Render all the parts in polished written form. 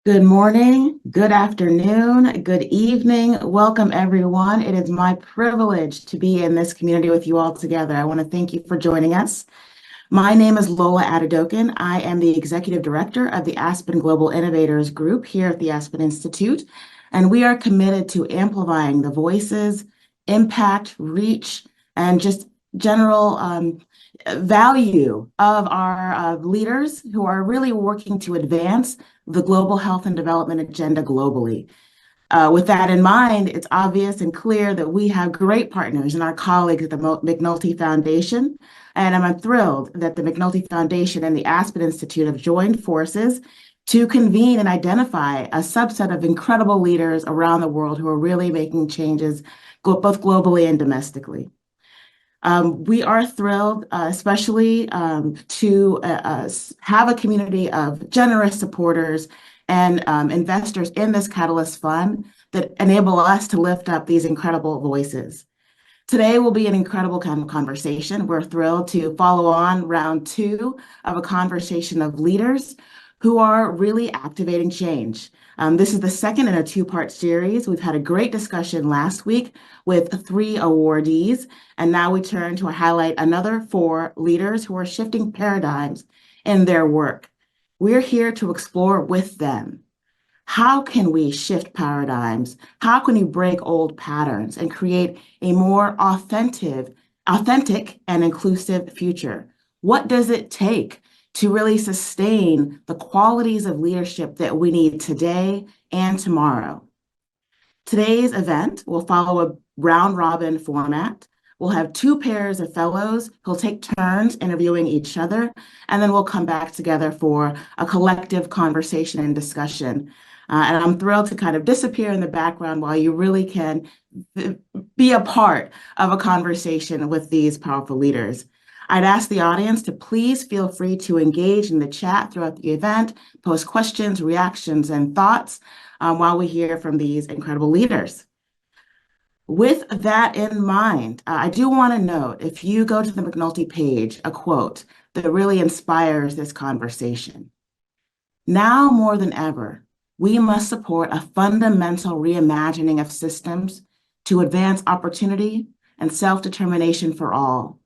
Good morning, good afternoon, good evening. Welcome, everyone. It is my privilege to be in this community with you all together. I want to thank you for joining us. My name is Lola Adedokin. I am the Executive Director of the Aspen Global Innovators Group here at the Aspen Institute, and we are committed to amplifying the voices, impact, reach, and just general value of our leaders who are really working to advance the global health and development agenda globally. With that in mind, it's obvious and clear that we have great partners in our colleagues at the McNulty Foundation, and I'm thrilled that the McNulty Foundation and the Aspen Institute have joined forces to convene and identify a subset of incredible leaders around the world who are really making changes both globally and domestically. We are thrilled, especially to have a community of generous supporters and investors in this Catalyst Fund that enable us to lift up these incredible voices. Today will be an incredible kind of conversation. We're thrilled to follow on round two of a conversation of leaders who are really activating change. This is the second in a two-part series. We've had a great discussion last week with 3 awardees, and now we turn to highlight another 4 leaders who are shifting paradigms in their work. We're here to explore with them. How can we shift paradigms? How can we break old patterns and create a more authentic and inclusive future? What does it take to really sustain the qualities of leadership that we need today and tomorrow? Today's event will follow a round robin format. We'll have 2 pairs of fellows who'll take turns interviewing each other, and then we'll come back together for a collective conversation and discussion. And I'm thrilled to kind of disappear in the background while you really can be a part of a conversation with these powerful leaders. I'd ask the audience to please feel free to engage in the chat throughout the event, post questions, reactions, and thoughts while we hear from these incredible leaders. With that in mind, I do want to note, if you go to the McNulty page, a quote that really inspires this conversation. Now more than ever, we must support a fundamental reimagining of systems to advance opportunity and self-determination for all.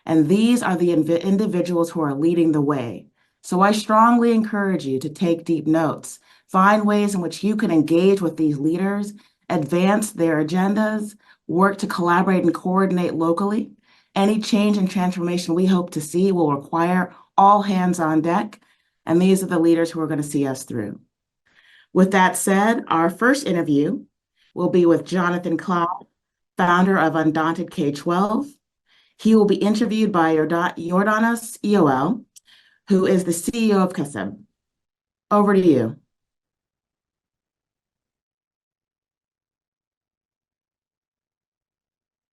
And these are the individuals who are leading the way. So I strongly encourage you to take deep notes, find ways in which you can engage with these leaders, advance their agendas, work to collaborate and coordinate locally. Any change and transformation we hope to see will require all hands on deck, and these are the leaders who are going to see us through. With that said, our first interview will be with Jonathan Cloud, founder of Undaunted K-12. He will be interviewed by Jordanos EOL, who is the CEO of CASEB. Over to you.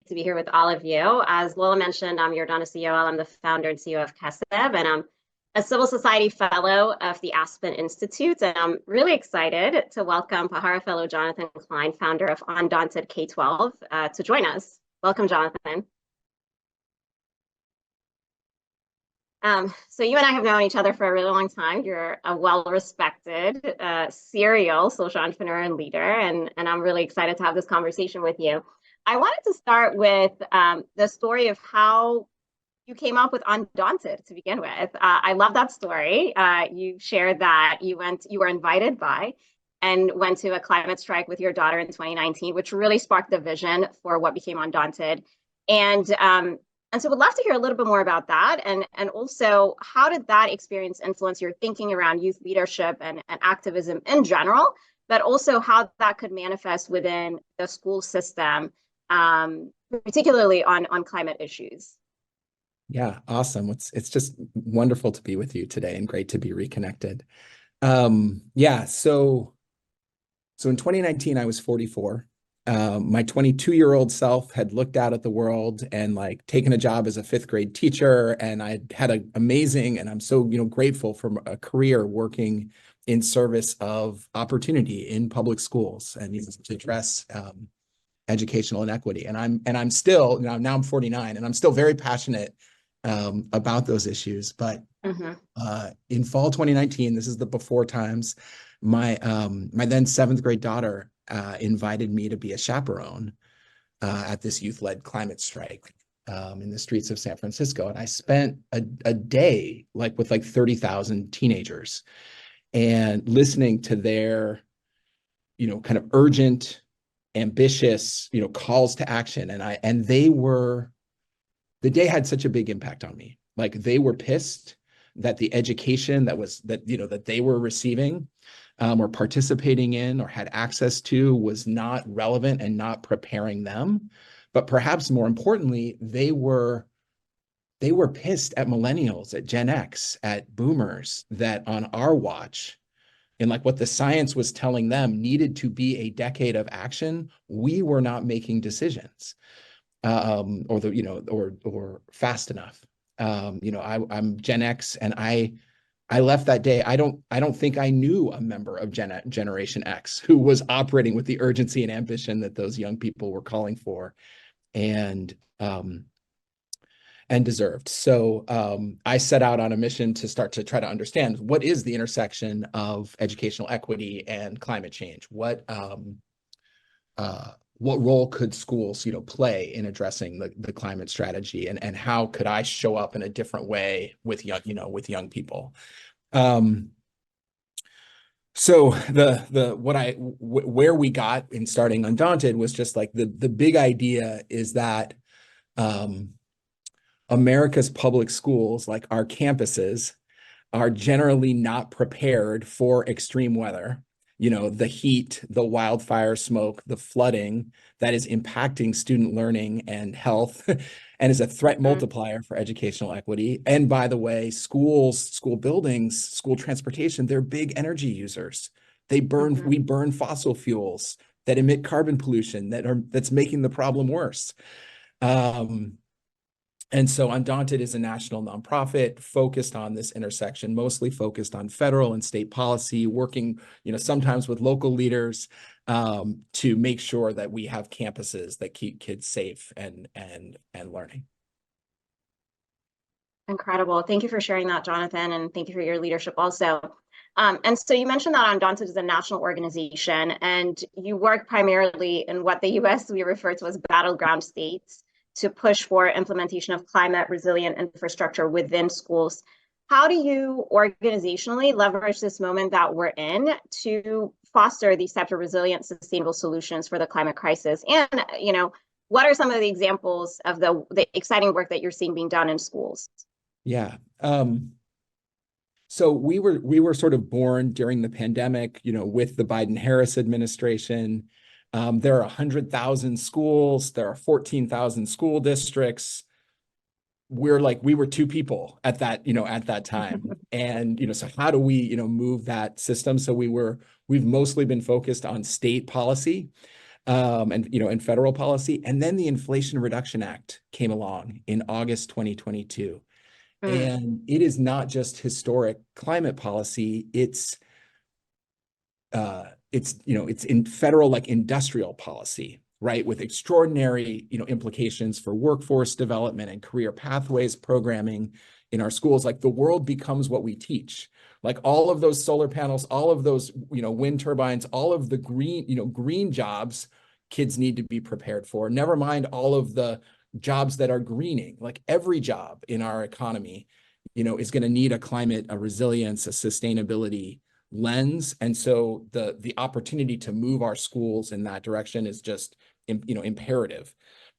To be here with all of you. As Lola mentioned, I'm Jordanos EOL. I'm the founder and CEO of CASEB, and I'm a civil society fellow of the Aspen Institute. And I'm really excited to welcome Pahara Fellow Jonathan Klein, founder of Undaunted K-12, to join us. Welcome, Jonathan. So you and I have known each other for a really long time. You're a well-respected serial social entrepreneur and leader, and I'm really excited to have this conversation with you. I wanted to start with the story of how you came up with Undaunted to begin with. I love that story. You shared that you were invited by and went to a climate strike with your daughter in 2019, which really sparked the vision for what became Undaunted. And so we'd love to hear a little bit more about that. And also, how did that experience influence your thinking around youth leadership and activism in general, but also how that could manifest within the school system, particularly on climate issues? Yeah, awesome. It's just wonderful to be with you today and great to be reconnected. Yeah, so in 2019, I was 44. My 22-year-old self had looked out at the world and like taken a job as a 5th grade teacher, and I had an amazing, and I'm so grateful for a career working in service of opportunity in public schools and to address educational inequity. And I'm still, now I'm 49, and I'm still very passionate about those issues. But Mhm. in fall 2019, this is the before times, my then 7th grade daughter invited me to be a chaperone at this youth-led climate strike in the streets of San Francisco. And I spent a day with 30,000 teenagers and listening to their, kind of urgent, ambitious, calls to action. And the day had such a big impact on me. Like, they were pissed that the education that they were receiving or participating in or had access to was not relevant and not preparing them. But perhaps more importantly, they were pissed at millennials, at Gen X, at boomers, that on our watch, and what the science was telling them needed to be a decade of action, we were not making decisions or fast enough. I'm Gen X, and I left that day. I don't think I knew a member of Generation X who was operating with the urgency and ambition that those young people were calling for, and deserved. So I set out on a mission to start to try to understand what is the intersection of educational equity and climate change. What role could schools, play in addressing the climate strategy, and how could I show up in a different way with young people? So where we got in starting Undaunted was just the big idea is that America's public schools, like our campuses, are generally not prepared for extreme weather. The heat, the wildfire smoke, the flooding that is impacting student learning and health and is a threat multiplier for educational equity. And by the way, schools, school buildings, school transportation, they're big energy users. We burn fossil fuels that emit carbon pollution that's making the problem worse. And so Undaunted is a national nonprofit focused on this intersection, mostly focused on federal and state policy, working, sometimes with local leaders to make sure that we have campuses that keep kids safe and learning. Incredible. Thank you for sharing that, Jonathan, and thank you for your leadership also. And so you mentioned that Undaunted is a national organization, and you work primarily in what the US we refer to as battleground states to push for implementation of climate resilient infrastructure within schools. How do you organizationally leverage this moment that we're in to foster these types of resilient, sustainable solutions for the climate crisis? And, what are some of the examples of the exciting work that you're seeing being done in schools? Yeah. So we were sort of born during the pandemic, with the Biden-Harris administration. There are 100,000 schools. There are 14,000 school districts. We were two people at that time. And, so how do we, move that system? So we've mostly been focused on state policy, and federal policy. And then the Inflation Reduction Act came along in August 2022. And it is not just historic climate policy. It's in federal industrial policy, right? With extraordinary, implications for workforce development and career pathways programming in our schools. The world becomes what we teach. All of those solar panels, all of those, wind turbines, all of the green jobs kids need to be prepared for. Never mind all of the jobs that are greening. Every job in our economy, is going to need a resilience, a sustainability lens. And so the opportunity to move our schools in that direction is just, imperative.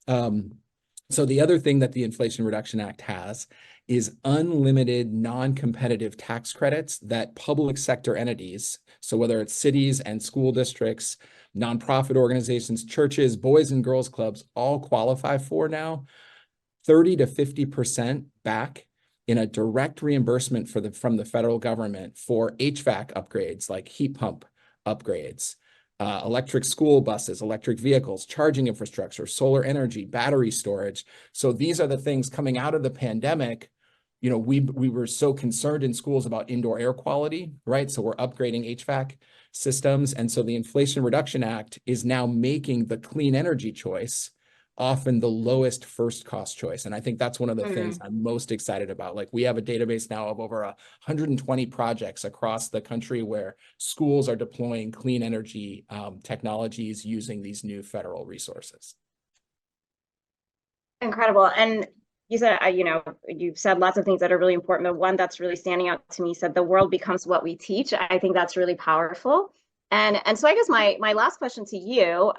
So the other thing that the Inflation Reduction Act has is unlimited non-competitive tax credits that public sector entities, so whether it's cities and school districts, nonprofit organizations, churches, boys and girls clubs, all qualify for now, 30 to 50% back in a direct reimbursement from the federal government for HVAC upgrades, like heat pump upgrades, electric school buses, electric vehicles, charging infrastructure, solar energy, battery storage. So these are the things coming out of the pandemic. We were so concerned in schools about indoor air quality, right? So we're upgrading HVAC systems. And so the Inflation Reduction Act is now making the clean energy choice often the lowest first cost choice. And I think that's one of the things I'm most excited about. Like, we have a database now of over 120 projects across the country where schools are deploying clean energy technologies using these new federal resources. Incredible. And you said, you've said lots of things that are really important, but one that's really standing out to me said, the world becomes what we teach. I think that's really powerful. And so I guess my last question to you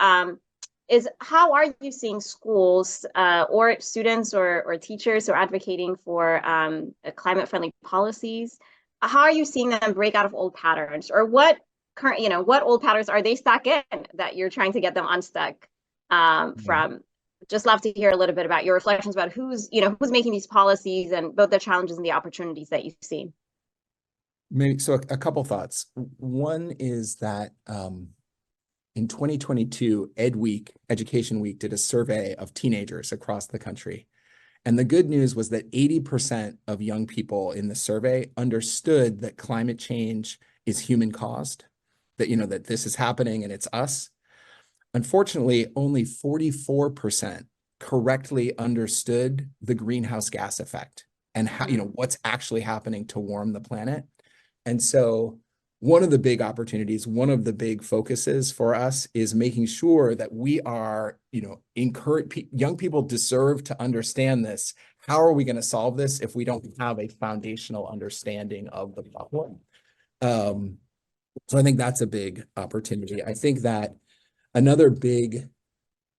is, how are you seeing schools or students or teachers who are advocating for climate-friendly policies? How are you seeing them break out of old patterns, or what what old patterns are they stuck in that you're trying to get them unstuck from? Just love to hear a little bit about your reflections about who's making these policies, and both the challenges and the opportunities that you see. Maybe so. A couple thoughts. One is that in 2022, Education Week did a survey of teenagers across the country. And the good news was that 80% of young people in the survey understood that climate change is human caused, that, that this is happening and it's us. Unfortunately, only 44% correctly understood the greenhouse gas effect and how, what's actually happening to warm the planet. And so one of the big opportunities, one of the big focuses for us is making sure that we are, encourage young people deserve to understand this. How are we going to solve this if we don't have a foundational understanding of the problem? So I think that's a big opportunity. I think that another big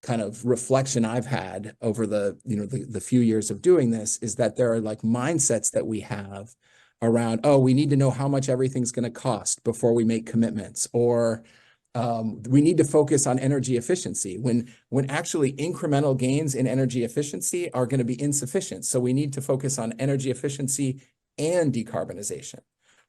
kind of reflection I've had over the few years of doing this is that there are like mindsets that we have around, oh, we need to know how much everything's going to cost before we make commitments, or we need to focus on energy efficiency when actually incremental gains in energy efficiency are going to be insufficient. So we need to focus on energy efficiency and decarbonization.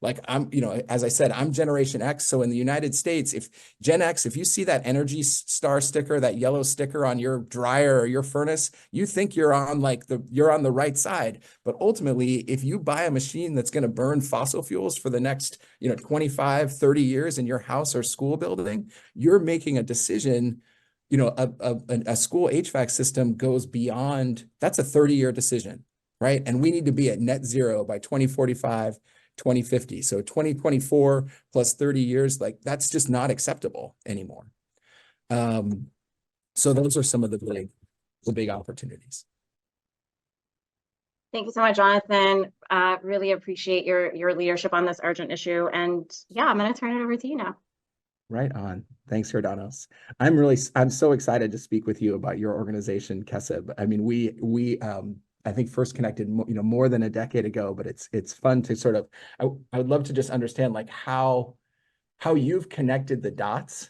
Like, as I said, I'm Generation X. So in the United States, if Gen X, if you see that Energy Star sticker, that yellow sticker on your dryer or your furnace, you think you're on the right side. But ultimately, if you buy a machine that's going to burn fossil fuels for the next, 25, 30 years in your house or school building, you're making a decision. A school HVAC system goes beyond, that's a 30-year decision, right? And we need to be at net zero by 2045. 2050. So 2024 plus 30 years, like, that's just not acceptable anymore. So those are some of the big opportunities. Thank you so much, Jonathan. Really appreciate your leadership on this urgent issue. And yeah, I'm going to turn it over to you now. Right on. Thanks, Jordanos. I'm so excited to speak with you about your organization, KESIB. I mean, we I think first connected, more than a decade ago, but it's fun to sort of, I would love to just understand like how you've connected the dots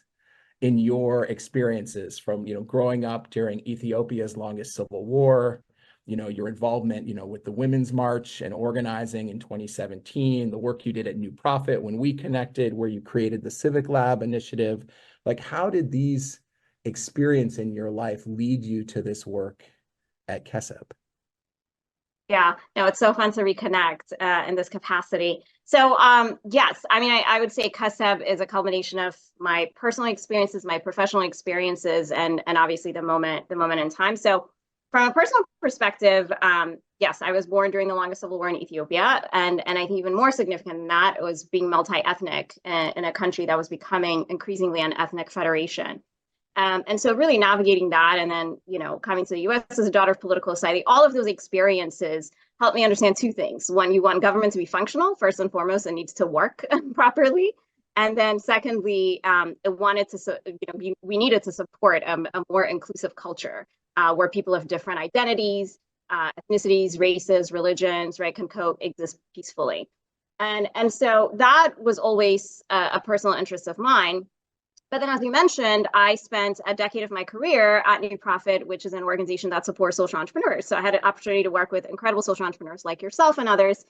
in your experiences from, growing up during Ethiopia's longest civil war, your involvement, with the Women's March and organizing in 2017, the work you did at New Profit when we connected, where you created the Civic Lab initiative. Like, how did these experiences in your life lead you to this work at KESIB? Yeah, no, it's so fun to reconnect in this capacity. So yes, I mean, I would say KESIB is a culmination of my personal experiences, my professional experiences, and obviously the moment in time. So from a personal perspective, yes, I was born during the longest civil war in Ethiopia, and I think even more significant than that, it was being multi-ethnic in a country that was becoming increasingly an ethnic federation. And so really navigating that, and then, coming to the US as a daughter of political society, all of those experiences helped me understand two things. One, you want government to be functional. First and foremost, it needs to work properly. And then secondly, we needed to support a more inclusive culture where people of different identities, ethnicities, races, religions, right, can coexist peacefully. And so that was always a personal interest of mine. But then, as we mentioned, I spent a decade of my career at New Profit, which is an organization that supports social entrepreneurs. So I had an opportunity to work with incredible social entrepreneurs like yourself and others.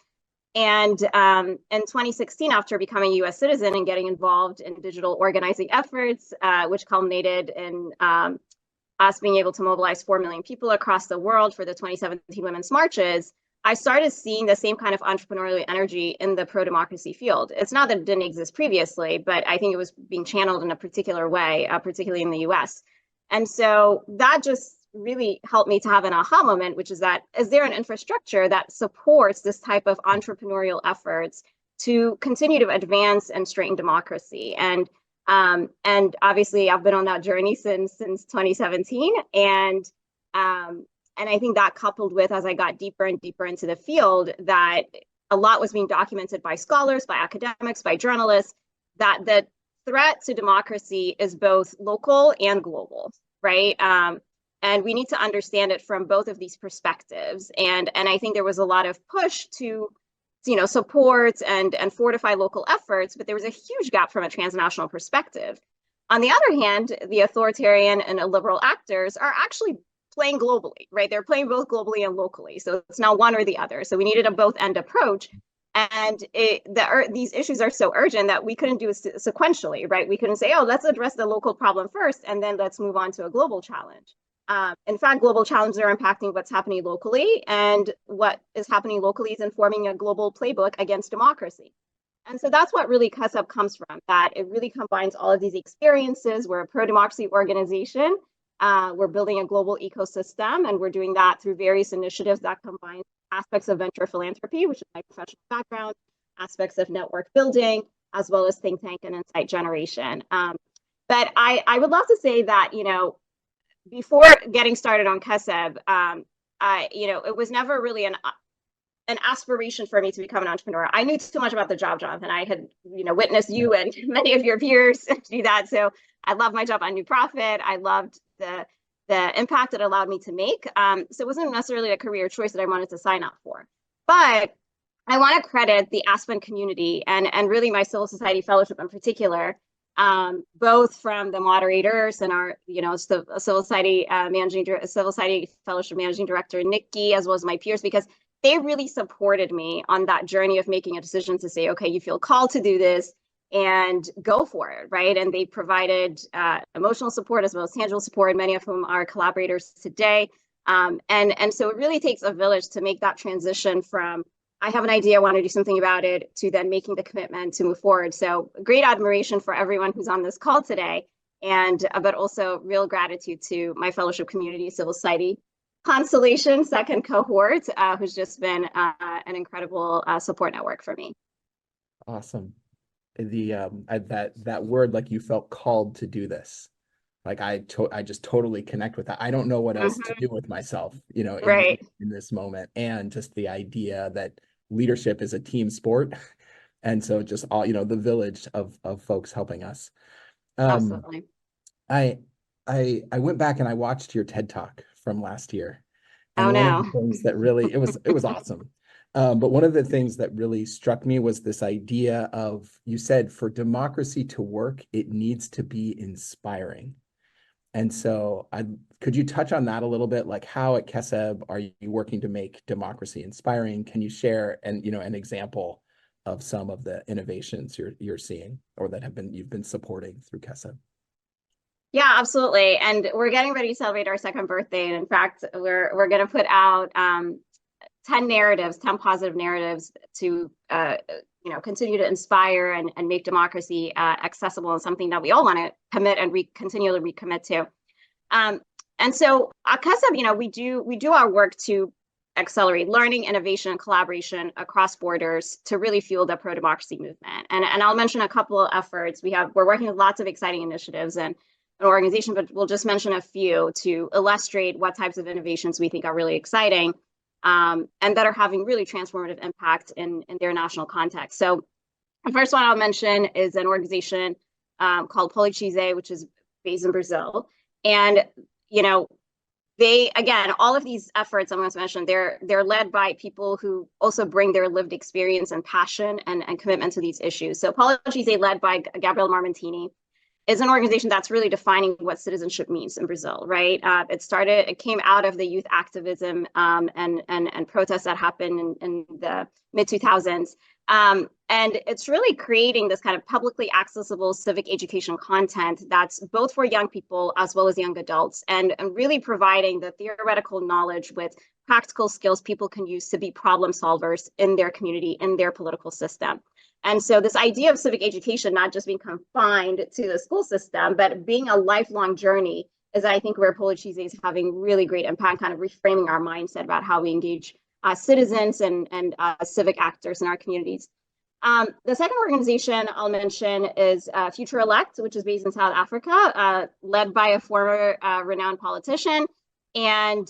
And in 2016, after becoming a US citizen and getting involved in digital organizing efforts, which culminated in us being able to mobilize 4 million people across the world for the 2017 Women's Marches, I started seeing the same kind of entrepreneurial energy in the pro-democracy field. It's not that it didn't exist previously, but I think it was being channeled in a particular way, particularly in the US. And so that just really helped me to have an aha moment, which is that, is there an infrastructure that supports this type of entrepreneurial efforts to continue to advance and strengthen democracy? And obviously I've been on that journey since 2017. And I think that, coupled with, as I got deeper and deeper into the field, that a lot was being documented by scholars, by academics, by journalists, that the threat to democracy is both local and global, right? And we need to understand it from both of these perspectives. And I think there was a lot of push to, support and fortify local efforts, but there was a huge gap from a transnational perspective. On the other hand, the authoritarian and illiberal actors are actually playing globally, right? They're playing both globally and locally. So it's not one or the other. So we needed a both-end approach. And these issues are so urgent that we couldn't do it sequentially, right? We couldn't say, oh, let's address the local problem first, and then let's move on to a global challenge. In fact, global challenges are impacting what's happening locally, and what is happening locally is informing a global playbook against democracy. And so that's what really CUSUB comes from, that it really combines all of these experiences. We're a pro-democracy organization. We're building a global ecosystem, and we're doing that through various initiatives that combine aspects of venture philanthropy, which is my professional background, aspects of network building, as well as think tank and insight generation. But I would love to say that, before getting started on CUSUB, it was never really an aspiration for me to become an entrepreneur. I knew too much about the job, Jonathan. I had, witnessed you and many of your peers do that. So I loved my job on New Profit. I loved the impact it allowed me to make. So it wasn't necessarily a career choice that I wanted to sign up for. But I want to credit the Aspen community and really my civil society fellowship in particular, both from the moderators and our, civil society fellowship managing director, Nikki, as well as my peers, because they really supported me on that journey of making a decision to say, okay, you feel called to do this and go for it, right? And they provided emotional support as well as tangible support, many of whom are collaborators today. And so it really takes a village to make that transition from, I have an idea, I want to do something about it, to then making the commitment to move forward. So great admiration for everyone who's on this call today, but also real gratitude to my fellowship community, civil society Constellation, second cohort, who's just been an incredible support network for me. Awesome. That word, like, you felt called to do this. Like, I just totally connect with that. I don't know what else to do with myself, in this moment. And just the idea that leadership is a team sport. And so just all, the village of folks helping us. Absolutely. I went back and I watched your TED Talk from last year. And one of the things that really, it was awesome. But one of the things that really struck me was this idea of, you said, for democracy to work, it needs to be inspiring. And so could you touch on that a little bit? Like, how at CUSUB are you working to make democracy inspiring? Can you share an example of some of the innovations you're seeing, or that you've been supporting through CUSUB? Yeah, absolutely. And we're getting ready to celebrate our second birthday. And in fact, we're going to put out 10 positive narratives to continue to inspire and make democracy accessible, and something that we all want to commit and continually recommit to. And so at CUSUB, we do our work to accelerate learning, innovation, and collaboration across borders to really fuel the pro-democracy movement. And I'll mention a couple of efforts. We're working with lots of exciting initiatives and an organization, but we'll just mention a few to illustrate what types of innovations we think are really exciting, and that are having really transformative impact in their national context. So the first one I'll mention is an organization called Polichise, which is based in Brazil. And, all of these efforts I'm going to mention, they're led by people who also bring their lived experience and passion and commitment to these issues. So Polichise, led by Gabriel Marmentini, is an organization that's really defining what citizenship means in Brazil, right? It came out of the youth activism and protests that happened in the mid-2000s. And it's really creating this kind of publicly accessible civic education content that's both for young people as well as young adults, and really providing the theoretical knowledge with practical skills people can use to be problem solvers in their community, in their political system. And so this idea of civic education not just being confined to the school system, but being a lifelong journey is I think where Polichise is having really great impact, kind of reframing our mindset about how we engage citizens and civic actors in our communities. The second organization I'll mention is Future Elect, which is based in South Africa, led by a former renowned politician. And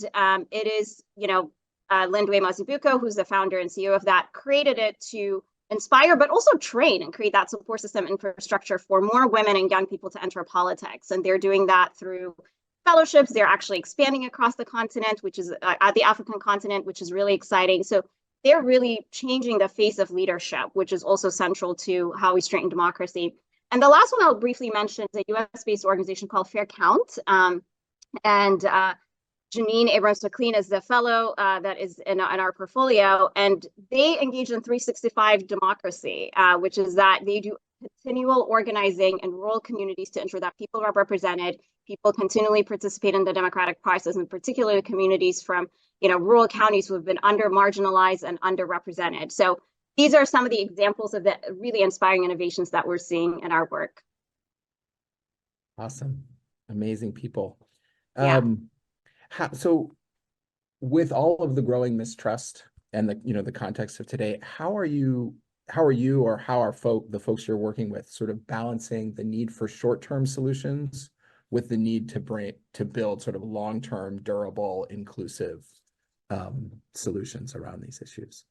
it is, Lindwe Mazibuko, who's the founder and CEO of that, created it to inspire, but also train and create that support system infrastructure for more women and young people to enter politics. And they're doing that through fellowships. They're actually expanding across the continent, which is at the African continent, which is really exciting. So they're really changing the face of leadership, which is also central to how we strengthen democracy. And the last one I'll briefly mention is a US-based organization called Fair Count. And Janine Abrams-McLean is the fellow that is in our portfolio, and they engage in 365 democracy, which is that they do continual organizing in rural communities to ensure that people are represented, people continually participate in the democratic process, and particularly communities from rural counties who have been marginalized and underrepresented. So these are some of the examples of the really inspiring innovations that we're seeing in our work. Awesome, amazing people. Yeah. So with all of the growing mistrust and the context of today, how are you or how are the folks you're working with sort of balancing the need for short-term solutions with the need to build sort of long-term, durable, inclusive solutions around these issues?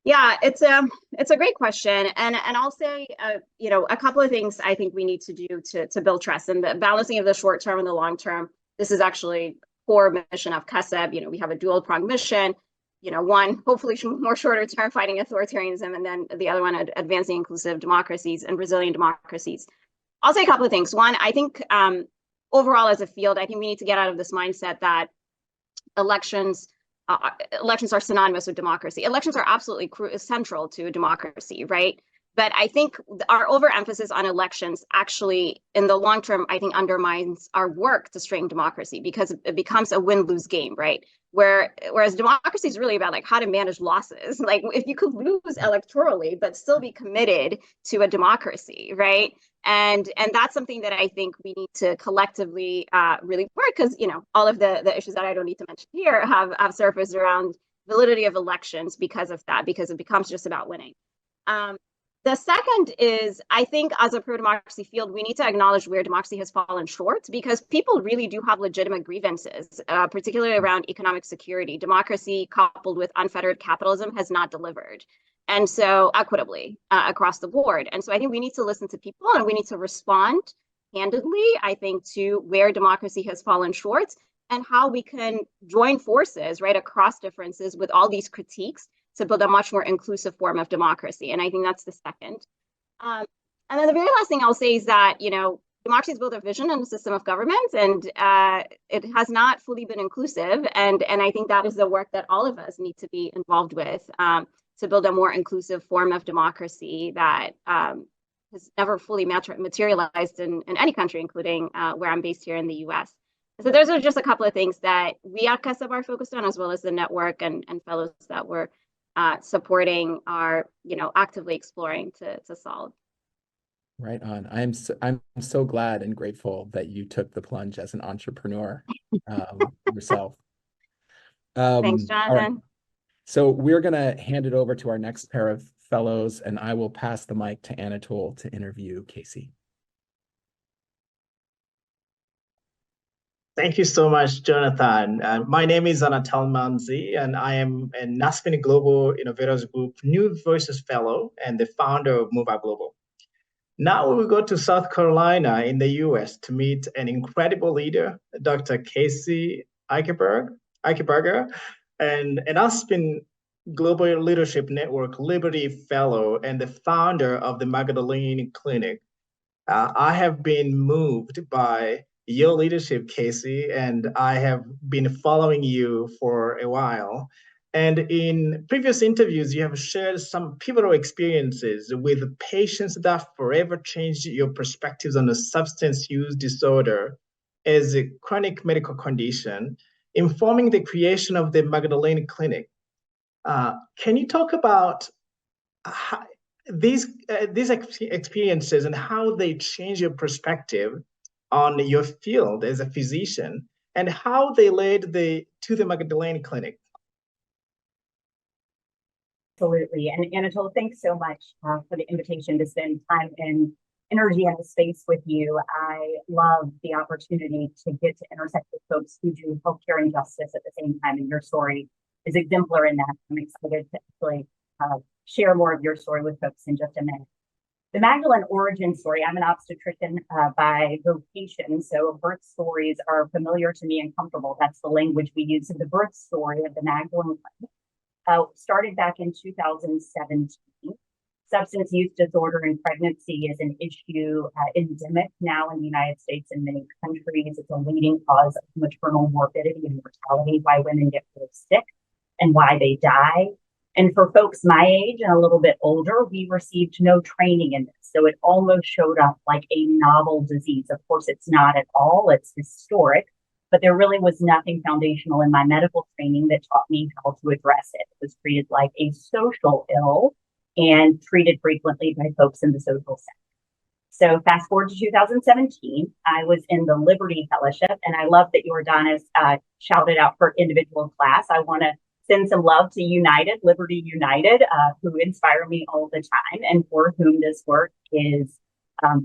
Yeah, it's a great question, and I'll say a couple of things I think we need to do to build trust, and the balancing of the short term and the long term. This is actually core mission of CASEB. We have a dual pronged mission. One hopefully more shorter term, fighting authoritarianism, and then the other one advancing inclusive democracies and resilient democracies. I'll say a couple of things. One, I think overall as a field, I think we need to get out of this mindset that elections are synonymous with democracy. Elections are absolutely central to a democracy, right? But I think our overemphasis on elections actually, in the long term, I think undermines our work to strengthen democracy, because it becomes a win-lose game, right? Whereas democracy is really about how to manage losses. If you could lose electorally, but still be committed to a democracy, right? And that's something that I think we need to collectively really work, because all of the issues that I don't need to mention here have surfaced around validity of elections because of that, because it becomes just about winning. The second is, I think as a pro-democracy field, we need to acknowledge where democracy has fallen short, because people really do have legitimate grievances, particularly around economic security. Democracy coupled with unfettered capitalism has not delivered, and so equitably across the board. And so I think we need to listen to people, and we need to respond candidly, I think, to where democracy has fallen short and how we can join forces, right, across differences with all these critiques to build a much more inclusive form of democracy. And I think that's the second. And then the very last thing I'll say is that, democracy has built a vision and a system of government, and it has not fully been inclusive. And I think that is the work that all of us need to be involved with to build a more inclusive form of democracy that has never fully materialized in any country, including where I'm based here in the US. So those are just a couple of things that we at CASEB are focused on, as well as the network and fellows that we're supporting are, actively exploring to solve. Right on. I'm so glad and grateful that you took the plunge as an entrepreneur yourself. Thanks, Jonathan. Right. So we're going to hand it over to our next pair of fellows, and I will pass the mic to Anatole to interview Casey. Thank you so much, Jonathan. My name is Anatole Manzi, and I am an Aspen Global Innovators Group New Voices Fellow and the founder of Move Global. Now we will go to South Carolina in the US to meet an incredible leader, Dr. Casey Eichenberger, and an Aspen Global Leadership Network Liberty Fellow and the founder of the Magdalene Clinic. I have been moved by your leadership, Casey, and I have been following you for a while. And in previous interviews, you have shared some pivotal experiences with patients that forever changed your perspectives on the substance use disorder as a chronic medical condition, informing the creation of the Magdalene Clinic. Can you talk about these experiences and how they change your perspective on your field as a physician and how they led to the Magdalene Clinic. Absolutely. And Anatole, thanks so much for the invitation to spend time and energy in the space with you. I love the opportunity to get to intersect with folks who do healthcare and justice at the same time, and your story is exemplary in that. I'm excited to actually share more of your story with folks in just a minute. The Magdalene origin story, I'm an obstetrician by vocation, so birth stories are familiar to me and comfortable. That's the language we use. So the birth story of the Magdalene started back in 2017. Substance use disorder in pregnancy is an issue endemic now in the United States and many countries. It's a leading cause of maternal morbidity and mortality, why women get really sick and why they die. And for folks my age and a little bit older, we received no training in this. So it almost showed up like a novel disease. Of course, it's not at all. It's historic. But there really was nothing foundational in my medical training that taught me how to address it. It was treated like a social ill and treated frequently by folks in the social sector. So fast forward to 2017, I was in the Liberty Fellowship, and I love that Jordanis shouted out for individual class. I want to send some love to United, Liberty United, who inspire me all the time and for whom this work is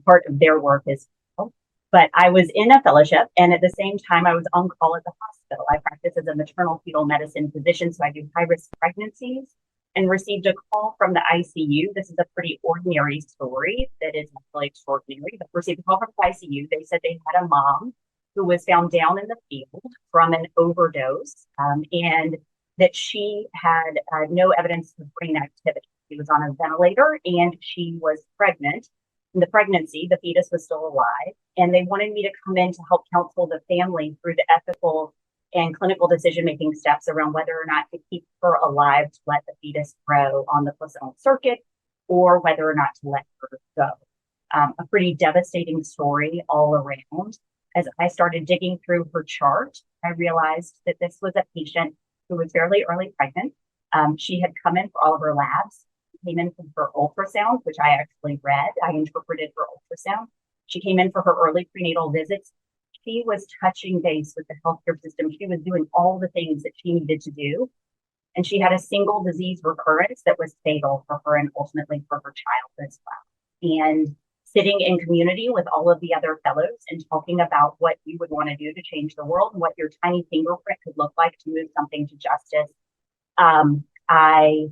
part of their work as well. But I was in a fellowship, and at the same time, I was on call at the hospital. I practice as a maternal fetal medicine physician, so I do high-risk pregnancies, and received a call from the ICU. This is a pretty ordinary story that is not really extraordinary, but received a call from the ICU. They said they had a mom who was found down in the field from an overdose, and that she had no evidence of brain activity. She was on a ventilator, and she was pregnant. In the pregnancy, the fetus was still alive, and they wanted me to come in to help counsel the family through the ethical and clinical decision-making steps around whether or not to keep her alive to let the fetus grow on the placental circuit, or whether or not to let her go. A pretty devastating story all around. As I started digging through her chart, I realized that this was a patient who was fairly early pregnant. She had come in for all of her labs, came in for her ultrasound, which I actually read. I interpreted her ultrasound. She came in for her early prenatal visits. She was touching base with the healthcare system. She was doing all the things that she needed to do. And she had a single disease recurrence that was fatal for her and ultimately for her child as well. And sitting in community with all of the other fellows and talking about what you would want to do to change the world and what your tiny fingerprint could look like to move something to justice, I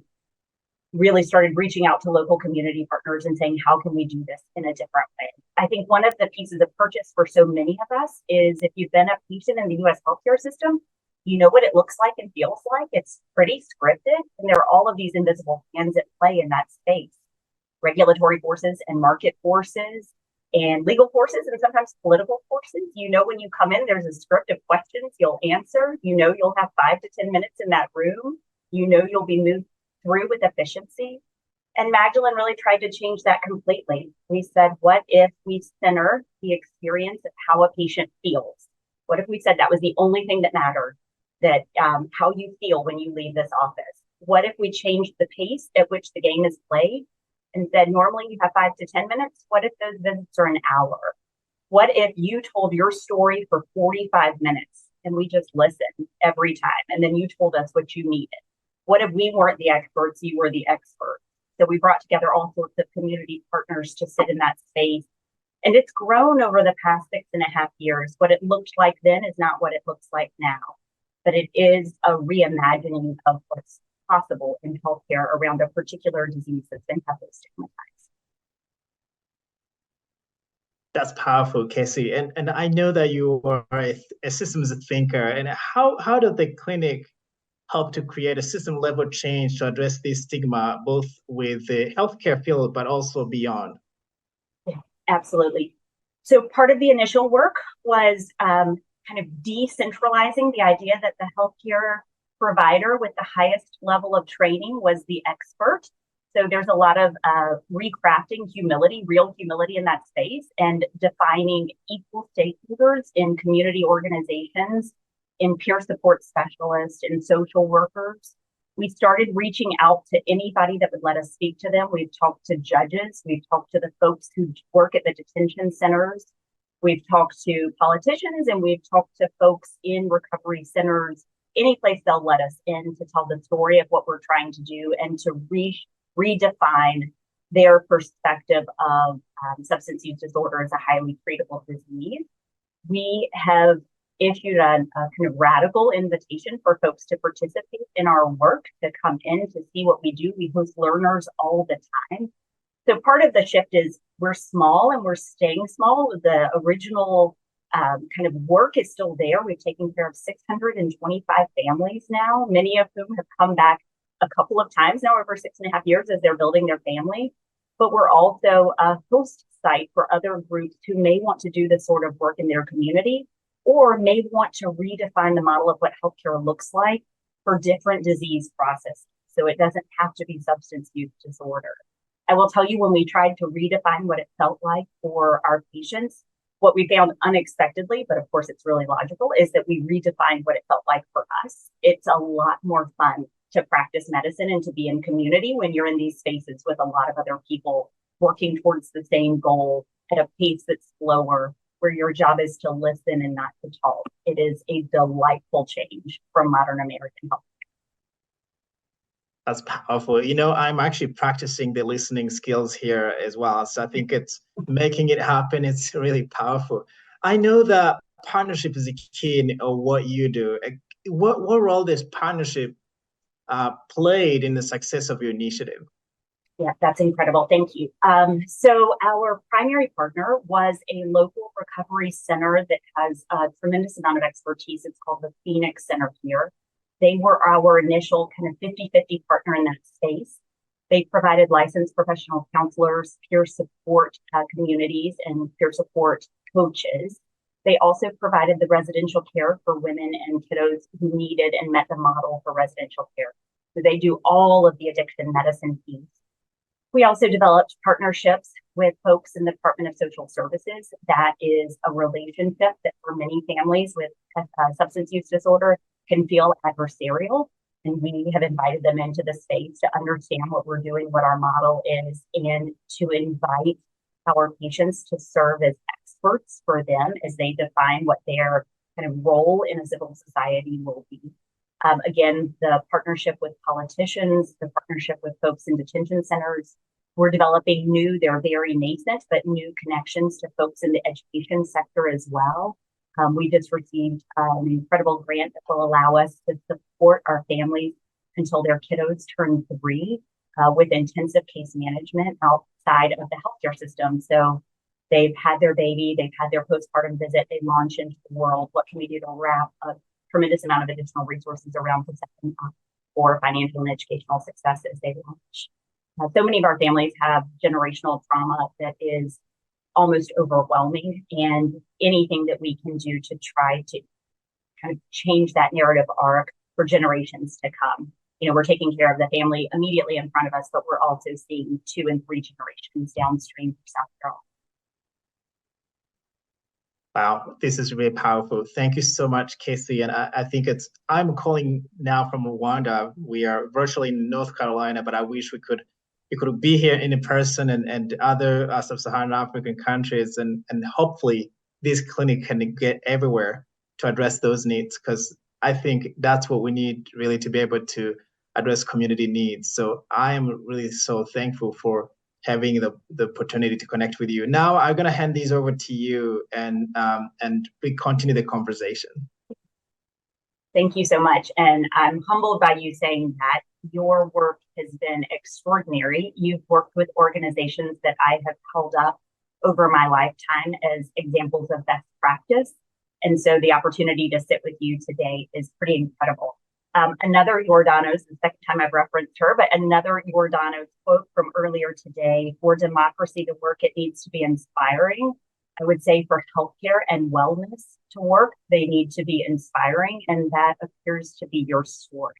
really started reaching out to local community partners and saying, how can we do this in a different way? I think one of the pieces of purchase for so many of us is if you've been a patient in the US healthcare system, you know what it looks like and feels like. It's pretty scripted, and there are all of these invisible hands at play in that space. Regulatory forces and market forces and legal forces and sometimes political forces. You know, when you come in, there's a script of questions you'll answer. You know, you'll have 5 to 10 minutes in that room. You know, you'll be moved through with efficiency. And Magdalene really tried to change that completely. We said, what if we center the experience of how a patient feels? What if we said that was the only thing that mattered, that how you feel when you leave this office? What if we changed the pace at which the game is played and said, normally you have 5 to 10 minutes? What if those visits are an hour? What if you told your story for 45 minutes and we just listened every time, and then you told us what you needed? What if we weren't the experts, you were the expert? So we brought together all sorts of community partners to sit in that space. And it's grown over the past 6.5 years. What it looked like then is not what it looks like now, but it is a reimagining of what's possible in healthcare around a particular disease that's been heavily stigmatized. That's powerful, Casey. And I know that you are a systems thinker. And how does the clinic help to create a system level change to address this stigma, both with the healthcare field, but also beyond? Yeah, absolutely. So part of the initial work was kind of decentralizing the idea that the healthcare provider with the highest level of training was the expert. So there's a lot of recrafting humility, real humility in that space, and defining equal stakeholders in community organizations, in peer support specialists and social workers. We started reaching out to anybody that would let us speak to them. We've talked to judges. We've talked to the folks who work at the detention centers. We've talked to politicians and we've talked to folks in recovery centers, any place they'll let us in to tell the story of what we're trying to do and to redefine their perspective of substance use disorder as a highly treatable disease. We have issued a kind of radical invitation for folks to participate in our work, to come in to see what we do. We host learners all the time. So part of the shift is we're small and we're staying small. The original kind of work is still there. We've taken care of 625 families now, many of whom have come back a couple of times now over 6.5 years as they're building their family. But we're also a host site for other groups who may want to do this sort of work in their community or may want to redefine the model of what healthcare looks like for different disease processes. So it doesn't have to be substance use disorder. I will tell you, when we tried to redefine what it felt like for our patients, what we found unexpectedly, but of course it's really logical, is that we redefined what it felt like for us. It's a lot more fun to practice medicine and to be in community when you're in these spaces with a lot of other people working towards the same goal at a pace that's slower, where your job is to listen and not to talk. It is a delightful change from modern American health. That's powerful. You know, I'm actually practicing the listening skills here as well. So I think it's making it happen. It's really powerful. I know that partnership is a key in what you do. What role does partnership played in the success of your initiative? Yeah, that's incredible. Thank you. So our primary partner was a local recovery center that has a tremendous amount of expertise. It's called the Phoenix Center here. They were our initial kind of 50-50 partner in that space. They provided licensed professional counselors, peer support communities, and peer support coaches. They also provided the residential care for women and kiddos who needed and met the model for residential care. So they do all of the addiction medicine piece. We also developed partnerships with folks in the Department of Social Services. That is a relationship that for many families with substance use disorder can feel adversarial. And we have invited them into the space to understand what we're doing, what our model is, and to invite our patients to serve as experts for them as they define what their kind of role in a civil society will be. Again, the partnership with politicians, the partnership with folks in detention centers. We're developing they're very nascent, but new connections to folks in the education sector as well. We just received an incredible grant that will allow us to support our families until their kiddos turn 3 with intensive case management outside of the healthcare system. So they've had their baby, they've had their postpartum visit, they launch into the world. What can we do to wrap a tremendous amount of additional resources around protection for financial and educational success as they launch? So many of our families have generational trauma that is almost overwhelming, and anything that we can do to try to kind of change that narrative arc for generations to come. You know, we're taking care of the family immediately in front of us, but we're also seeing 2 and 3 generations downstream for South Carolina. Wow, this is really powerful. Thank you so much, Casey. And I think I'm calling now from Rwanda. We are virtually in North Carolina, but I wish we could be here in person and other sub-Saharan African countries. And hopefully this clinic can get everywhere to address those needs, because I think that's what we need really to be able to address community needs. So I am really so thankful for having the opportunity to connect with you. Now I'm going to hand these over to you and we continue the conversation. Thank you so much. And I'm humbled by you saying that. Your work has been extraordinary. You've worked with organizations that I have held up over my lifetime as examples of best practice. And so the opportunity to sit with you today is pretty incredible. Another Giordano's, the second time I've referenced her, but another Giordano's quote from earlier today: for democracy to work, it needs to be inspiring. I would say for healthcare and wellness to work, they need to be inspiring, and that appears to be your story.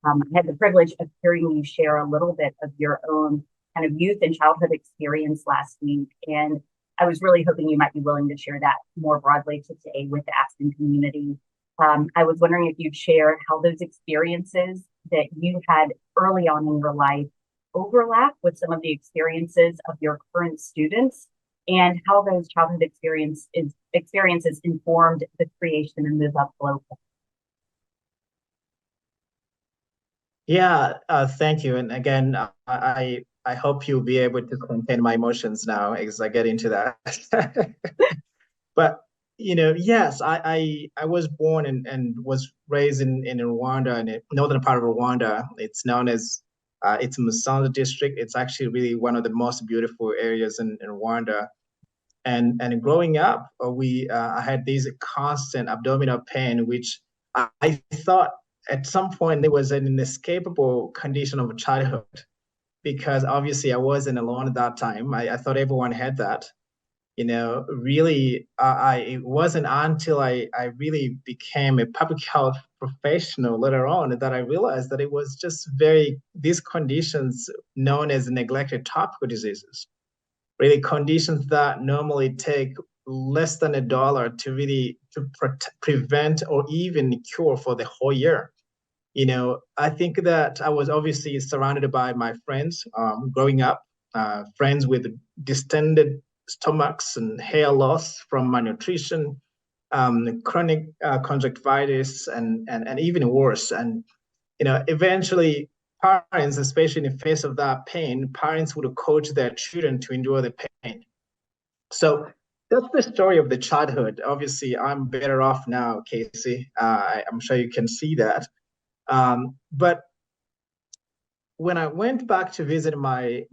I had the privilege of hearing you share a little bit of your own kind of youth and childhood experience last week, and I was really hoping you might be willing to share that more broadly today with the Aspen community. I was wondering if you'd share how those experiences that you had early on in your life overlap with some of the experiences of your current students, and how those childhood experiences informed the creation and Move Up Global. Yeah, thank you. And again, I hope you'll be able to contain my emotions now as I get into that. But yes, I was born and was raised in Rwanda, in the northern part of Rwanda. It's known as it's Musanze district. It's actually really one of the most beautiful areas in Rwanda. And growing up, I had this constant abdominal pain, which I thought at some point there was an inescapable condition of childhood, because obviously I wasn't alone at that time. I thought everyone had that. Really, it wasn't until I really became a public health professional later on that I realized that it was just these conditions known as neglected topical diseases, really conditions that normally take less than $1 to prevent or even cure for the whole year. I think that I was obviously surrounded by my friends growing up, friends with distended stomachs and hair loss from malnutrition, chronic conjunctivitis, and even worse. And eventually, parents, especially in the face of that pain, parents would coach their children to endure the pain. So that's the story of the childhood. Obviously, I'm better off now, Casey. I'm sure you can see that. But when I went back to visit my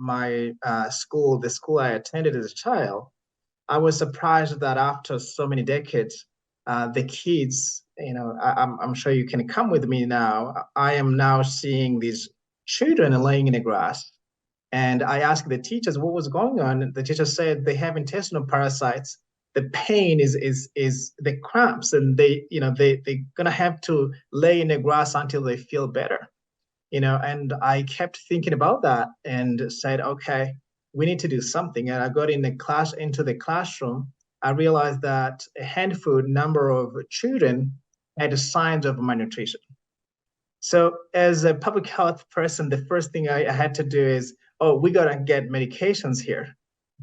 school, the school I attended as a child, I was surprised that after so many decades, the kids, I'm sure you can come with me now. I am now seeing these children laying in the grass. And I asked the teachers what was going on. The teacher said they have intestinal parasites. The pain is the cramps, and they're gonna have to lay in the grass until they feel better. And I kept thinking about that and said, okay, we need to do something. And I got into the classroom. I realized that a handful number of children had signs of malnutrition. So as a public health person, the first thing I had to do is, we gotta get medications here,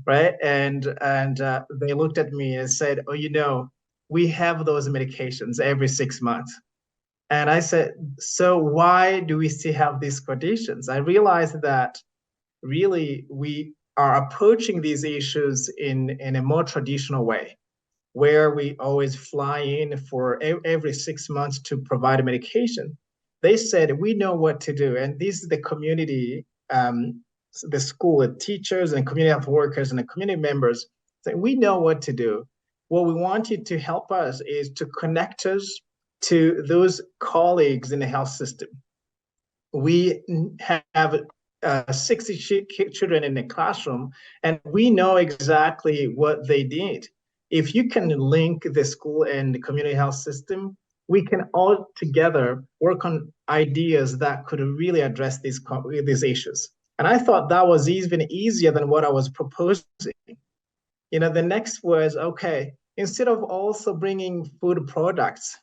right? And they looked at me and said, we have those medications every 6 months. And I said, so why do we still have these conditions? I realized that really we are approaching these issues in a more traditional way, where we always fly in for every 6 months to provide a medication. They said, we know what to do. And this is the community, the school, the teachers and community health workers and the community members say, we know what to do. What we want you to help us is to connect us to those colleagues in the health system. We have 60 children in the classroom, and we know exactly what they need. If you can link the school and the community health system, we can all together work on ideas that could really address these issues. And I thought that was even easier than what I was proposing. The next was, okay, instead of also bringing food products,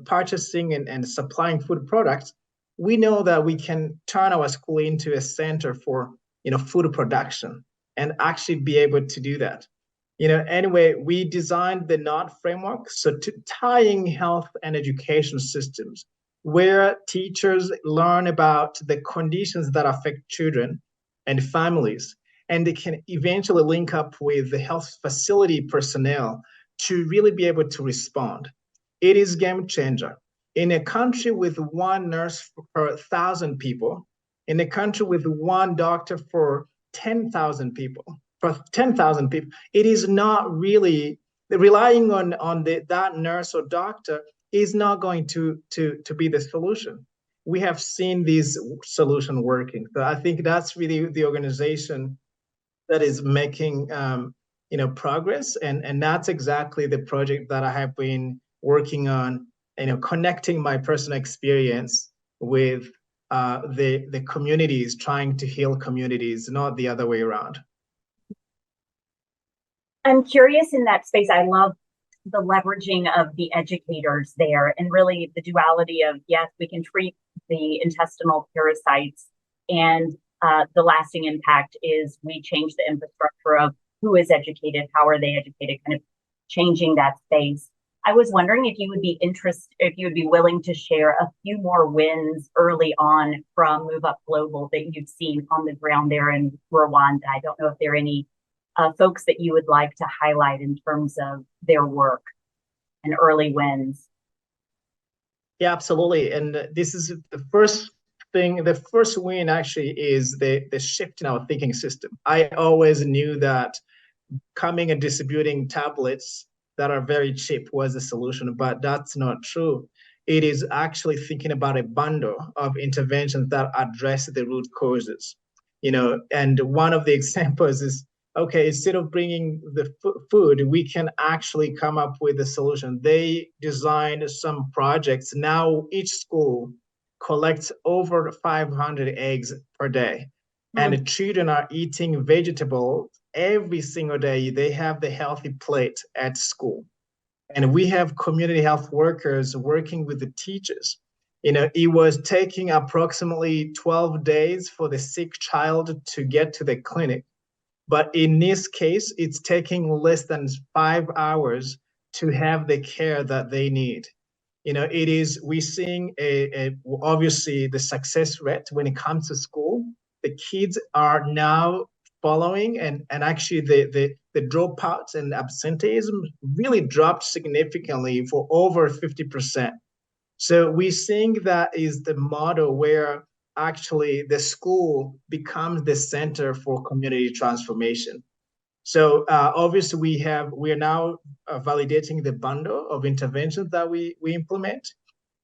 purchasing and supplying food products, we know that we can turn our school into a center for, food production and actually be able to do that. Anyway, we designed the NOT framework, so tying health and education systems, where teachers learn about the conditions that affect children and families, and they can eventually link up with the health facility personnel to really be able to respond. It is game changer. In a country with one nurse per 1,000 people, in a country with one doctor for 10,000 people, it is not really relying on that nurse or doctor is not going to be the solution. We have seen this solution working. So I think that's really the organization that is making progress, and that's exactly the project that I have been working on, connecting my personal experience with the communities, trying to heal communities, not the other way around. I'm curious in that space. I love the leveraging of the educators there, and really the duality of, yes, we can treat the intestinal parasites, and the lasting impact is we change the infrastructure of who is educated, how are they educated, kind of changing that space. I was wondering if you would be willing to share a few more wins early on from Move Up Global that you've seen on the ground there in Rwanda. I don't know if there are any folks that you would like to highlight in terms of their work and early wins. Yeah, absolutely. And this is the first thing, the first win actually is the shift in our thinking system. I always knew that coming and distributing tablets that are very cheap was the solution, but that's not true. It is actually thinking about a bundle of interventions that address the root causes. And one of the examples is, okay, instead of bringing the food, we can actually come up with a solution. They designed some projects. Now each school collects over 500 eggs per day. And the children are eating vegetables every single day. They have the healthy plate at school. And we have community health workers working with the teachers. It was taking approximately 12 days for the sick child to get to the clinic. But in this case, it's taking less than 5 hours to have the care that they need. We're seeing obviously the success rate when it comes to school. The kids are now following, and actually the dropouts and absenteeism really dropped significantly for over 50%. So we're seeing that is the model where actually the school becomes the center for community transformation. So obviously we are now validating the bundle of interventions that we implement.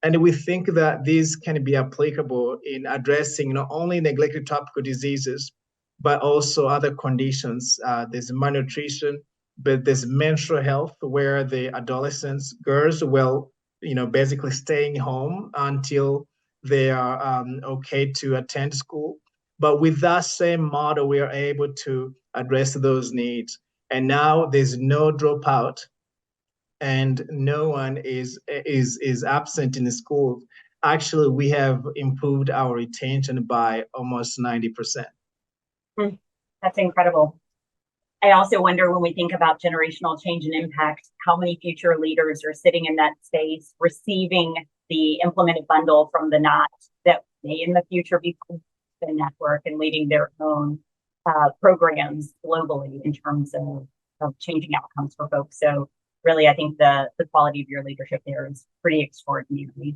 And we think that these can be applicable in addressing not only neglected tropical diseases, but also other conditions. There's malnutrition, but there's menstrual health where the adolescents, girls, basically staying home until they are okay to attend school. But with that same model, we are able to address those needs. And now there's no dropout and no one is absent in the school. Actually, we have improved our retention by almost 90%. That's incredible. I also wonder, when we think about generational change and impact, how many future leaders are sitting in that space receiving the implemented bundle from the knot that may in the future become the network and leading their own programs globally in terms of changing outcomes for folks. So really, I think the quality of your leadership there is pretty extraordinary.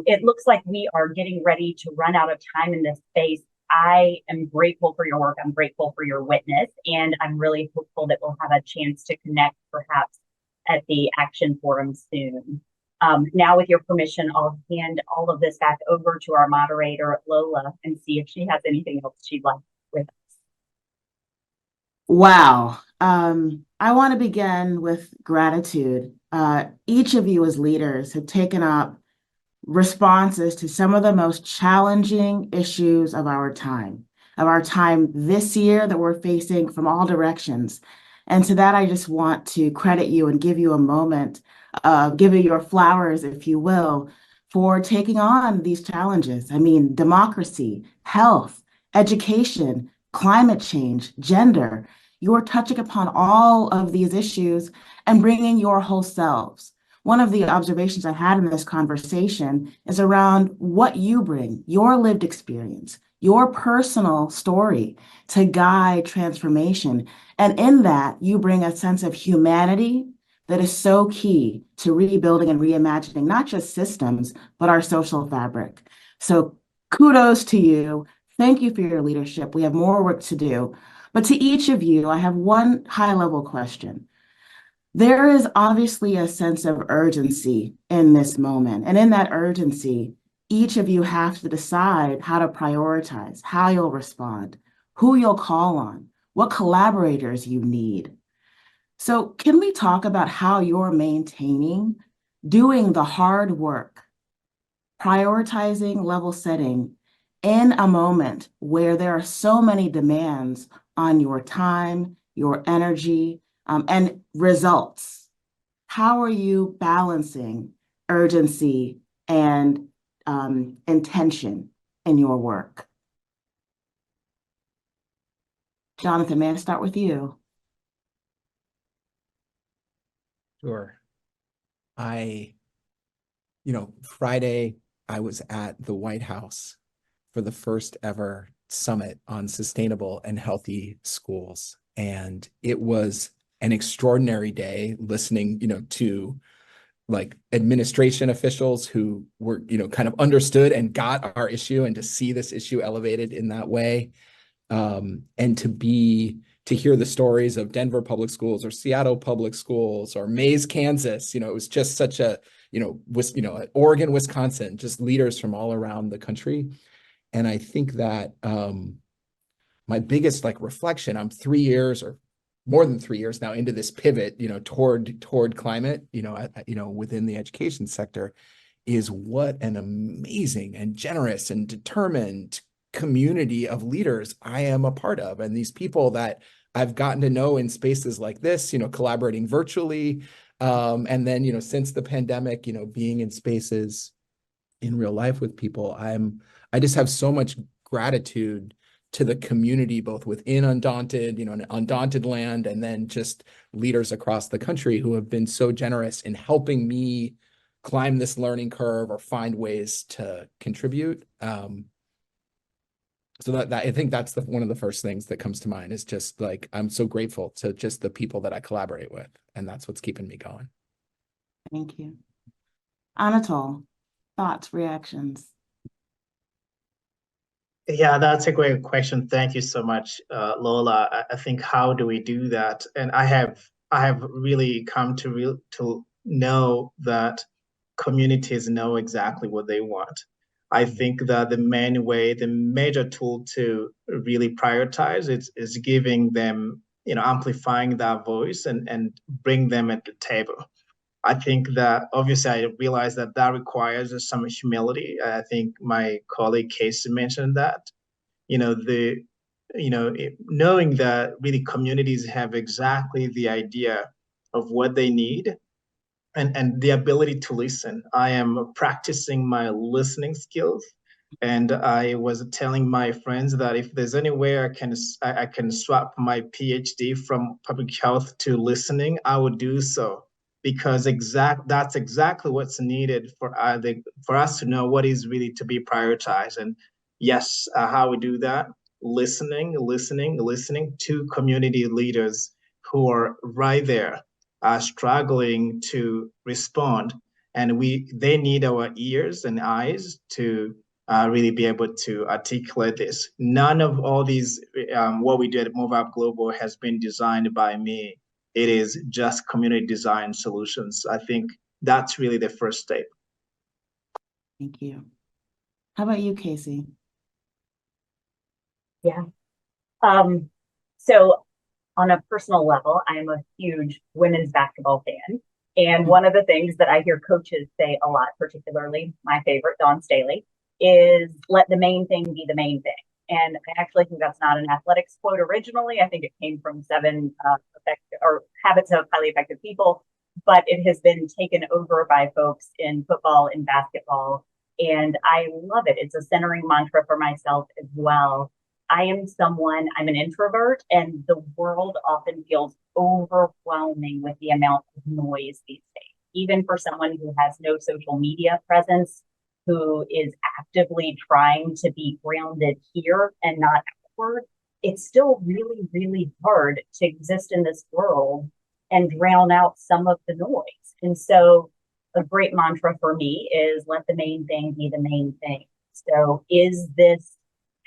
It looks like we are getting ready to run out of time in this space. I am grateful for your work. I'm grateful for your witness, and I'm really hopeful that we'll have a chance to connect perhaps at the Action Forum soon. Now, with your permission, I'll hand all of this back over to our moderator, Lola, and see if she has anything else she'd like with us. Wow. I want to begin with gratitude. Each of you as leaders have taken up responses to some of the most challenging issues of our time this year that we're facing from all directions. And to that, I just want to credit you and give you a moment, give you your flowers, if you will, for taking on these challenges. I mean, democracy, health, education, climate change, gender. You're touching upon all of these issues and bringing your whole selves. One of the observations I had in this conversation is around what you bring, your lived experience, your personal story to guide transformation. And in that, you bring a sense of humanity that is so key to rebuilding and reimagining not just systems, but our social fabric. So kudos to you. Thank you for your leadership. We have more work to do. But to each of you, I have one high-level question. There is obviously a sense of urgency in this moment. And in that urgency, each of you have to decide how to prioritize, how you'll respond, who you'll call on, what collaborators you need. So can we talk about how you're maintaining, doing the hard work, prioritizing, level setting in a moment where there are so many demands on your time, your energy, and results? How are you balancing urgency and intention in your work? Jonathan, may I start with you? Sure. Friday, I was at the White House for the first ever summit on sustainable and healthy schools. And it was an extraordinary day listening, to like administration officials who were, kind of understood and got our issue, and to see this issue elevated in that way. And to hear the stories of Denver public schools or Seattle public schools or Mays, Kansas, it was just such a, Oregon, Wisconsin, just leaders from all around the country. And I think that my biggest reflection, I'm 3 years or more than 3 years now into this pivot, toward climate, within the education sector, is what an amazing and generous and determined community of leaders I am a part of. And these people that I've gotten to know in spaces like this, collaborating virtually. And then, since the pandemic, being in spaces in real life with people, I just have so much gratitude to the community, both within Undaunted, an Undaunted land, and then just leaders across the country who have been so generous in helping me climb this learning curve or find ways to contribute. So that I think that's one of the first things that comes to mind, is just I'm so grateful to just the people that I collaborate with, and that's what's keeping me going. Thank you. Anatol, thoughts, reactions? Yeah, that's a great question. Thank you so much, Lola. I think, how do we do that? And I have really come to know that communities know exactly what they want. I think that the major tool to really prioritize is giving them, amplifying that voice and bring them at the table. I think that obviously I realize that requires some humility. I think my colleague Casey mentioned that, knowing that really communities have exactly the idea of what they need, and the ability to listen. I am practicing my listening skills, and I was telling my friends that if there's any way I can swap my PhD from public health to listening, I would do so, because that's exactly what's needed for us to know what is really to be prioritized. And yes, how we do that: listening to community leaders who are right there, struggling to respond, and they need our ears and eyes to really be able to articulate this. None of all these, what we do at Move Up Global, has been designed by me. It is just community design solutions. I think that's really the first step. Thank you. How about you, Casey? Yeah. So on a personal level, I'm a huge women's basketball fan. And one of the things that I hear coaches say a lot, particularly my favorite, Dawn Staley, is let the main thing be the main thing. And I actually think that's not an athletics quote originally. I think it came from Habits of Highly Effective People, but it has been taken over by folks in football and basketball. And I love it. It's a centering mantra for myself as well. I'm an introvert, and the world often feels overwhelming with the amount of noise these days. Even for someone who has no social media presence, who is actively trying to be grounded here and not outward, it's still really, really hard to exist in this world and drown out some of the noise. And so a great mantra for me is let the main thing be the main thing. So is this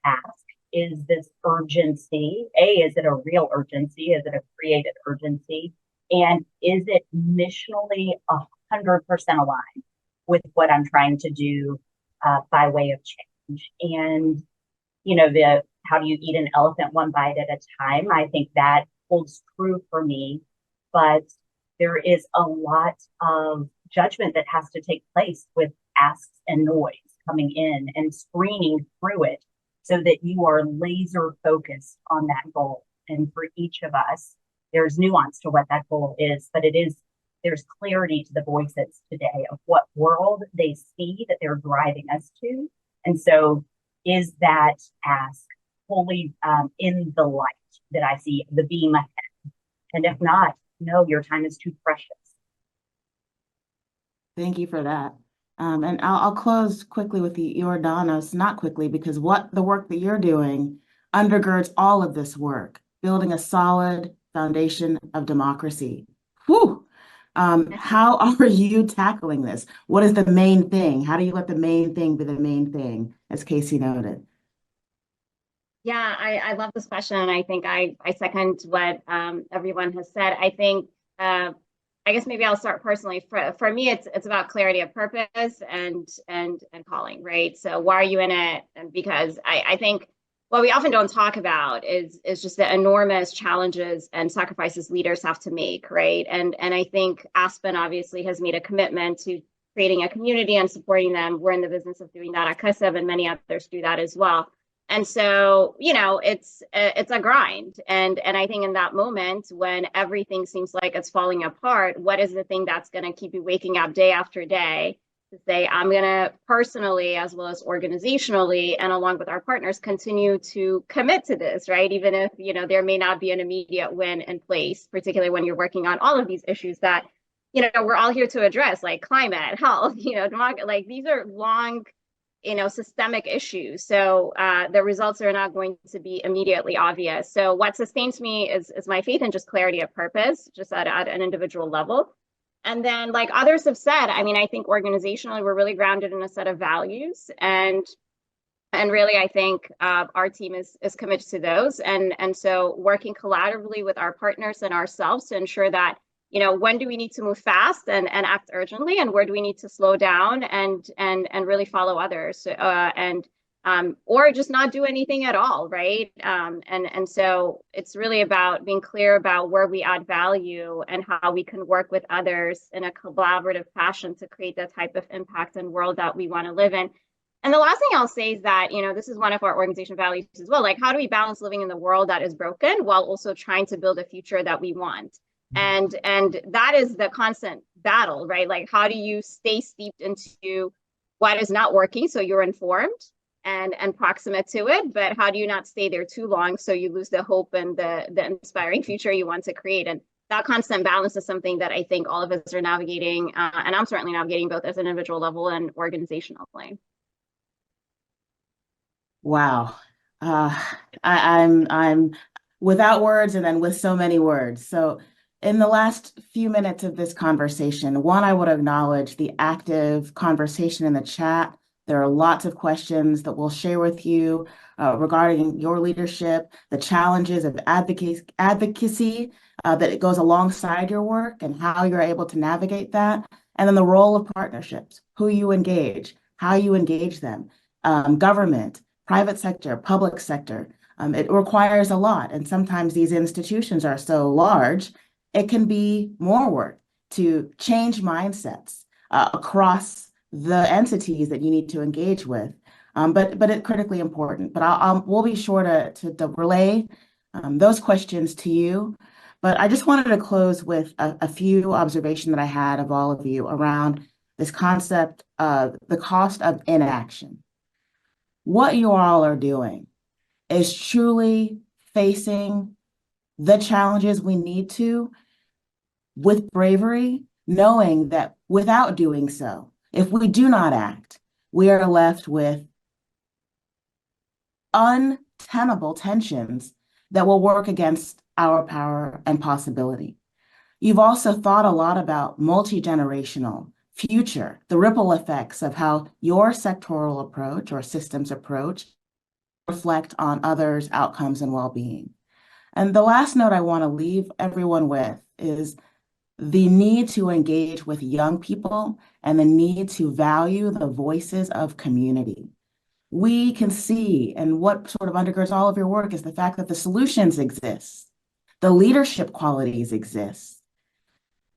ask? Is this urgency? Is it a real urgency? Is it a created urgency? And is it missionally 100% aligned with what I'm trying to do by way of change? And, how do you eat an elephant one bite at a time? I think that holds true for me, but there is a lot of judgment that has to take place with asks and noise coming in, and screening through it, so that you are laser focused on that goal. And for each of us, there's nuance to what that goal is, but there's clarity to the voices today of what world they see that they're driving us to. And so is that ask fully in the light that I see, the beam ahead? And if not, no, your time is too precious. Thank you for that. And I'll close quickly with the Iordanos, not quickly, because what the work that you're doing undergirds all of this work, building a solid foundation of democracy. Whew. How are you tackling this? What is the main thing? How do you let the main thing be the main thing, as Casey noted? Yeah, I love this question. And I think I second what everyone has said. I think I guess maybe I'll start personally. For me, it's about clarity of purpose and calling, right? So why are you in it? And because I think what we often don't talk about is just the enormous challenges and sacrifices leaders have to make, right? And I think Aspen obviously has made a commitment to creating a community and supporting them. We're in the business of doing that at CUSIB, and many others do that as well. And so, it's a grind. And I think in that moment when everything seems like it's falling apart, what is the thing that's going to keep you waking up day after day to say, I'm going to personally, as well as organizationally, and along with our partners, continue to commit to this, right? Even if, there may not be an immediate win in place, particularly when you're working on all of these issues that, we're all here to address, like climate, health, like these are long, systemic issues. So the results are not going to be immediately obvious. So what sustains me is my faith and just clarity of purpose, just at an individual level. And then, like others have said, I mean, I think organizationally, we're really grounded in a set of values. And really, I think our team is committed to those. And so working collaboratively with our partners and ourselves to ensure that, when do we need to move fast and act urgently, and where do we need to slow down and really follow others, or just not do anything at all, right? And so it's really about being clear about where we add value and how we can work with others in a collaborative fashion to create the type of impact and world that we want to live in. And the last thing I'll say is that, this is one of our organization values as well. Like, how do we balance living in the world that is broken while also trying to build a future that we want? And that is the constant battle, right? Like, how do you stay steeped into what is not working so you're informed and proximate to it, but how do you not stay there too long so you lose the hope and the inspiring future you want to create? And that constant balance is something that I think all of us are navigating, and I'm certainly navigating both as an individual level and organizationally. Wow. I'm without words and then with so many words. So in the last few minutes of this conversation, one, I would acknowledge the active conversation in the chat. There are lots of questions that we'll share with you regarding your leadership, the challenges of advocacy that it goes alongside your work and how you're able to navigate that. And then the role of partnerships, who you engage, how you engage them, government, private sector, public sector. It requires a lot. And sometimes these institutions are so large, it can be more work to change mindsets across the entities that you need to engage with. But it's critically important. But we'll be sure to relay those questions to you. But I just wanted to close with a few observations that I had of all of you around this concept of the cost of inaction. What you all are doing is truly facing the challenges we need to with bravery, knowing that without doing so, if we do not act, we are left with untenable tensions that will work against our power and possibility. You've also thought a lot about multi-generational future, the ripple effects of how your sectoral approach or systems approach reflect on others' outcomes and well-being. And the last note I want to leave everyone with is the need to engage with young people and the need to value the voices of community. We can see, and what sort of undergirds all of your work is the fact that the solutions exist, the leadership qualities exist.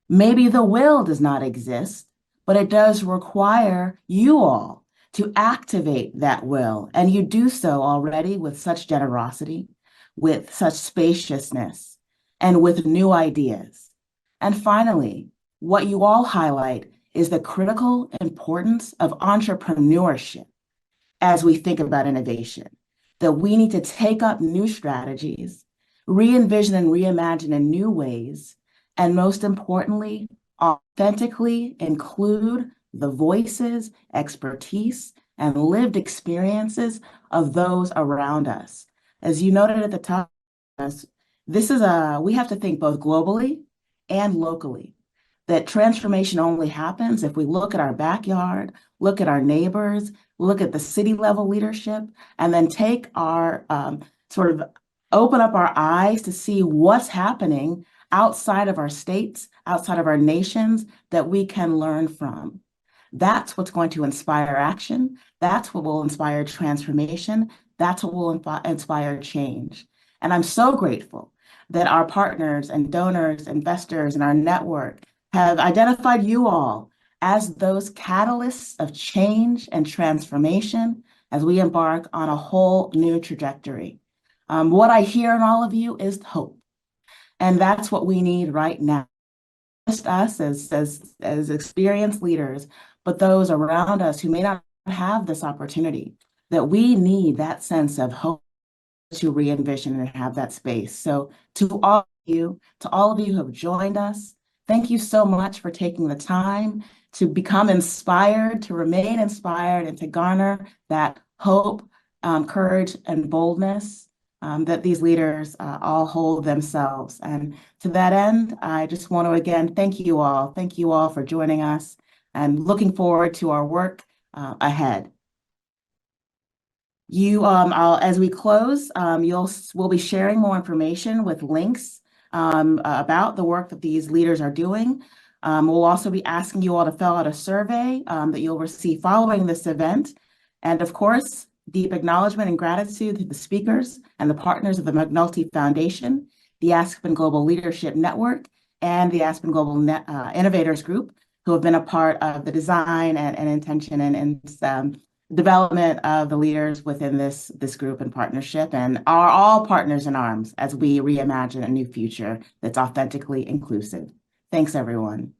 Maybe the will does not exist, but it does require you all to activate that will. And you do so already with such generosity, with such spaciousness, and with new ideas. And finally, what you all highlight is the critical importance of entrepreneurship as we think about innovation, that we need to take up new strategies, re-envision and reimagine in new ways, and most importantly, authentically include the voices, expertise, and lived experiences of those around us. As you noted at the top, we have to think both globally and locally. That transformation only happens if we look at our backyard, look at our neighbors, look at the city level leadership, and then take our sort of open up our eyes to see what's happening outside of our states, outside of our nations that we can learn from. That's what's going to inspire action. That's what will inspire transformation. That's what will inspire change. And I'm so grateful that our partners and donors, investors, and our network have identified you all as those catalysts of change and transformation as we embark on a whole new trajectory. What I hear in all of you is hope. And that's what we need right now. Just us as experienced leaders, but those around us who may not have this opportunity, that we need that sense of hope to re-envision and have that space. So to all of you who have joined us, thank you so much for taking the time to become inspired, to remain inspired, and to garner that hope, courage, and boldness that these leaders all hold themselves. And to that end, I just want to again thank you all. Thank you all for joining us and looking forward to our work ahead. As we close, we'll be sharing more information with links about the work that these leaders are doing. We'll also be asking you all to fill out a survey that you'll receive following this event. And of course, deep acknowledgement and gratitude to the speakers and the partners of the McNulty Foundation, the Aspen Global Leadership Network, and the Aspen Global Innovators Group, who have been a part of the design and intention and development of the leaders within this group and partnership, and are all partners in arms as we reimagine a new future that's authentically inclusive. Thanks, everyone.